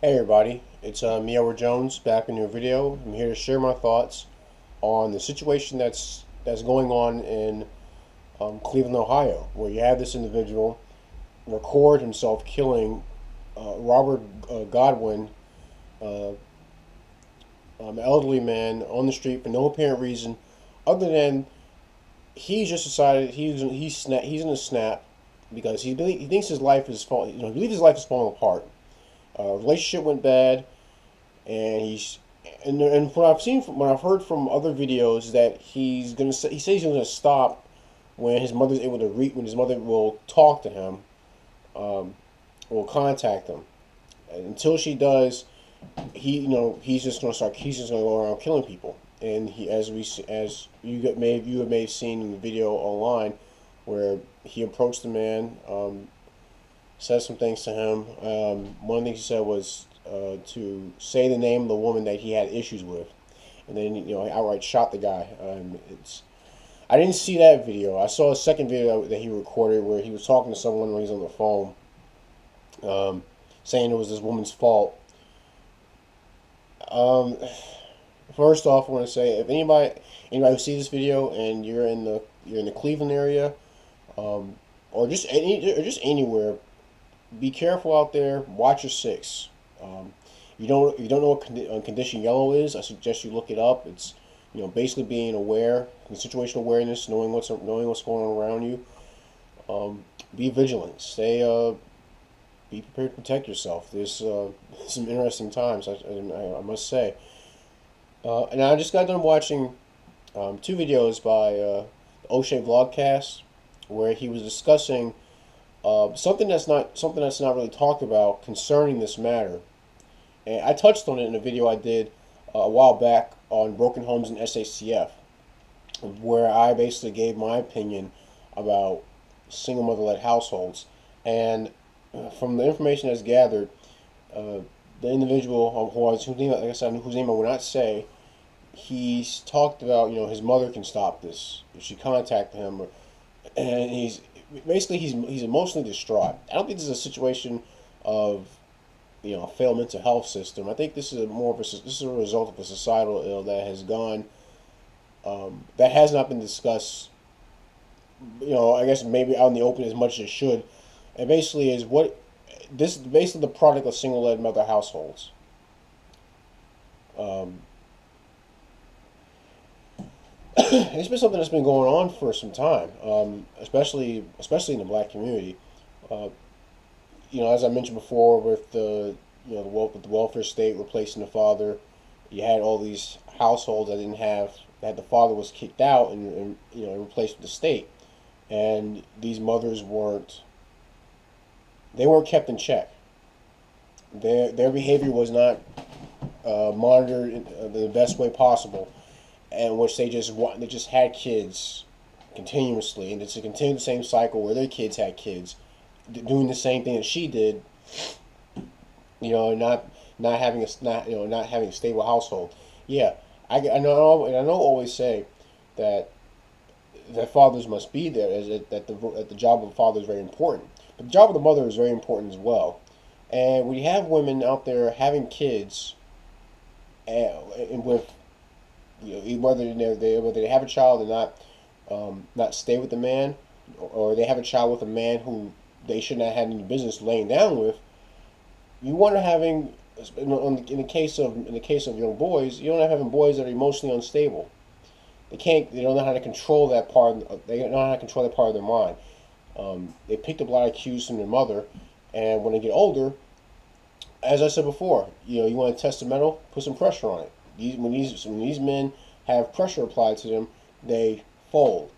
Hey everybody, it's me, Edward Jones, back in a new video. I'm here to share my thoughts on the situation that's going on in Cleveland, Ohio, where you have this individual record himself killing Robert Godwin, uh, an elderly man on the street for no apparent reason, other than he's just decided he's in a snap because he thinks his life is falling. He believes his life is falling apart. Relationship went bad and and what I've heard from other videos that he says he's gonna stop when his mother's able to read when his mother will talk to him, um, will contact him. And until she does, he's just gonna go around killing people. And he as you may have seen in the video online where he approached the man, said some things to him. One of the things he said was to say the name of the woman that he had issues with, and then outright shot the guy. It's I didn't see that video. I saw a second video that he recorded where he was talking to someone when he was on the phone, saying it was this woman's fault. Um, First off, I want to say if anybody who sees this video and you're in the Cleveland area, um, or just anywhere, be careful out there. Watch your six. Um, if you don't know what condition yellow is, I suggest you look it up. It's basically being aware, situational awareness, knowing what's going on around you. Be vigilant. Be prepared to protect yourself. There's some interesting times, I must say. And I just got done watching two videos by Oshay VlogCast, where he was discussing something that's not really talked about concerning this matter. And I touched on it in a video I did a while back on broken homes and SACF, where I basically gave my opinion about single mother-led households. And from the information that's gathered, uh, the individual whose name I will not say, he's talked about his mother can stop this if she contacted him, and he's emotionally distraught. I don't think this is a situation of a failed mental health system. I think this is a result of a societal ill that has gone that has not been discussed. I guess maybe out in the open as much as it should. And basically is what this is basically the product of single-led mother households. Um, it's been something that's been going on for some time, especially in the black community. Uh, as I mentioned before, with with the welfare state replacing the father, you had all these households that didn't have that the father was kicked out and replaced with the state, and these mothers weren't kept in check. Their behavior was not monitored in the best way possible, and which they just had kids continuously, and it's to continue the same cycle where their kids had kids doing the same thing that she did, not having not having a stable household. Yeah, I know, and I know always say that fathers must be there, that the job of the father is very important, but the job of the mother is very important as well. And when you have women out there having kids, and with whether they have a child or not stay with the man, or they have a child with a man who they should not have any business laying down with. You want to having in the case of young boys, you don't have having boys that are emotionally unstable. They don't know how to control that part. They don't know how to control that part of their mind. They picked up a lot of cues from their mother, and when they get older, as I said before, you want to test the metal, put some pressure on it. When these men have pressure applied to them, they fold,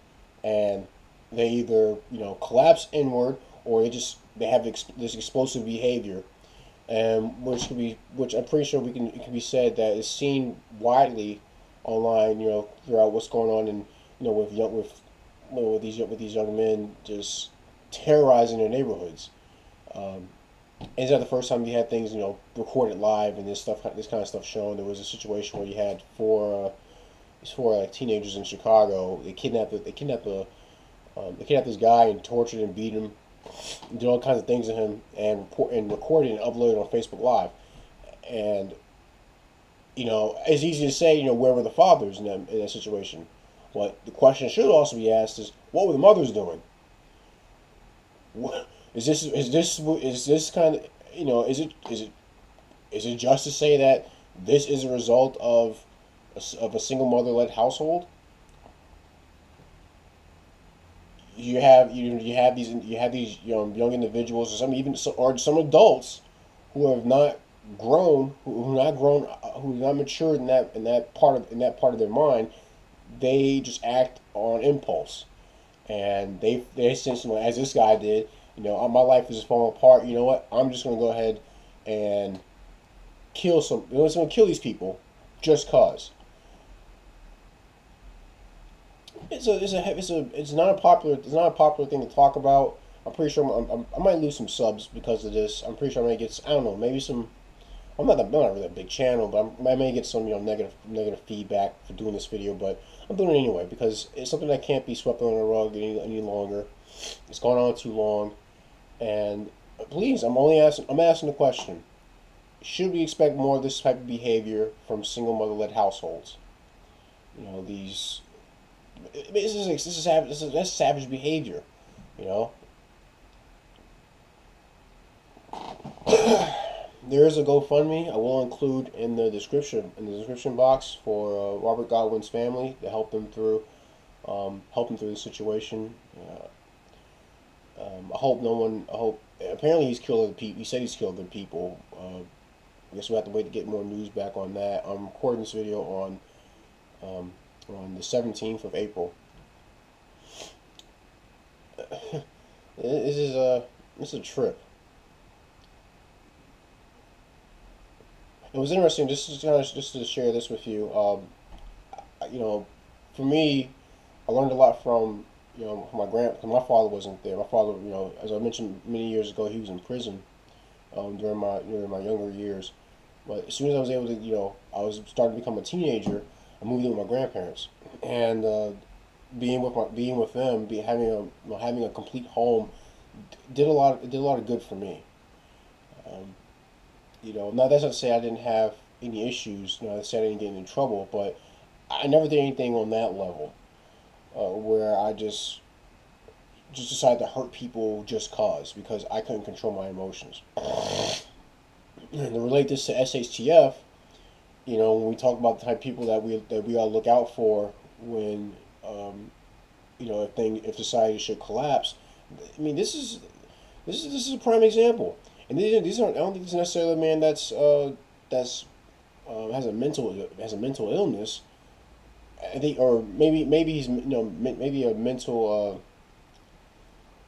and they either collapse inward, or they have this explosive behavior, and which I'm pretty sure it can be said that is seen widely online, throughout what's going on, and with these young men just terrorizing their neighborhoods. Um, it's not the first time you had things recorded live and this kind of stuff shown. There was a situation where you had four teenagers in Chicago. They kidnapped this guy and tortured and beat him, did all kinds of things to him, and recorded and uploaded on Facebook Live. And it's easy to say, where were the fathers in that situation? What the question should also be asked is, what were the mothers doing? Is this kind of, is it just to say that this is a result of a single mother-led household? You have these young individuals, or some adults who have not grown, who have not matured in that part of their mind. They just act on impulse, and they essentially, as this guy did. My life is just falling apart. You know what? I'm just gonna go ahead and kill some. I'm gonna kill these people, just cause. It's not a popular thing to talk about. I'm pretty sure I might lose some subs because of this. I'm pretty sure I may get, I don't know, maybe some. I'm not really a big channel, but I may get some negative feedback for doing this video. But I'm doing it anyway because it's something that can't be swept under the rug any longer. It's gone on too long, and please, I'm asking the question: should we expect more of this type of behavior from single mother-led households? These. That's savage behavior. You know. There is a GoFundMe I will include in the description box for Robert Godwin's family to help them through the situation. I hope no one. I hope. Apparently, he's killed other people. He said he's killed other people. I guess we have to wait to get more news back on that. I'm recording this video on the 17th of April. This is a trip. It was interesting just to share this with you. For me, I learned a lot from from because my father wasn't there. My father, as I mentioned many years ago, he was in prison during my younger years. But as soon as I was able to, I was starting to become a teenager, I moved in with my grandparents, and being with them, having a complete home, did a lot of good for me. Now that's not to say I didn't have any issues. I said I didn't get in trouble, but I never did anything on that level where I just decided to hurt people just because I couldn't control my emotions. And to relate this to SHTF, when we talk about the type of people that we ought to look out for when if society should collapse. I mean, this is a prime example. And these aren't. I don't think it's necessarily a man that's has a mental illness. I think, or maybe he's maybe a mental.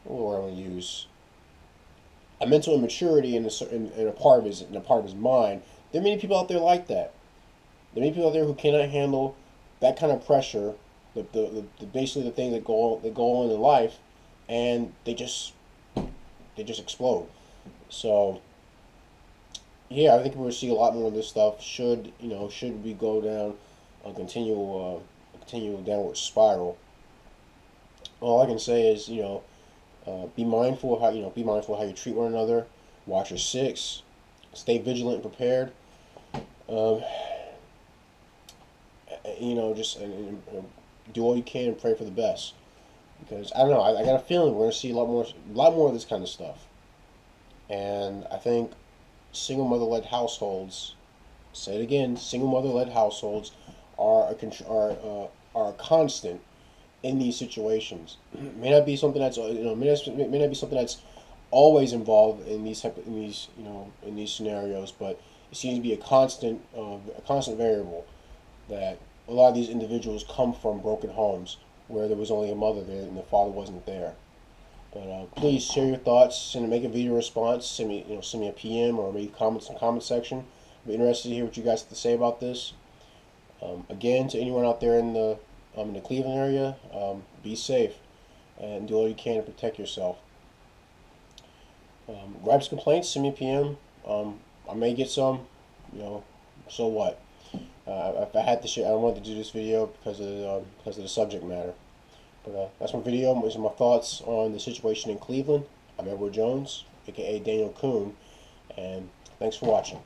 What word I want to use? A mental immaturity in a part of his mind. There are many people out there like that. There are many people out there who cannot handle that kind of pressure. Basically the things that go on in life, and they just explode. So, yeah, I think we're going to see a lot more of this stuff. Should we go down a continual downward spiral? All I can say is, be mindful of how you treat one another. Watch your six. Stay vigilant and prepared. Just do all you can and pray for the best. Because I don't know, I got a feeling we're going to see a lot more of this kind of stuff. And I think single mother-led households, say it again, single mother-led households are a constant in these situations. It may not be something that's may not be something that's always involved in these scenarios, but it seems to be a constant variable that a lot of these individuals come from broken homes where there was only a mother there and the father wasn't there. But please share your thoughts, make a video response, send me a PM or maybe comments in the comment section. I'd be interested to hear what you guys have to say about this. Again, to anyone out there in the Cleveland area, be safe and do all you can to protect yourself. Gripes, complaints, send me a PM. I may get some, so what? If I had to share, I don't want to do this video because of the subject matter. But that's my video. These are my thoughts on the situation in Cleveland. I'm Edward Jones, aka Daniel Kuhn, and thanks for watching.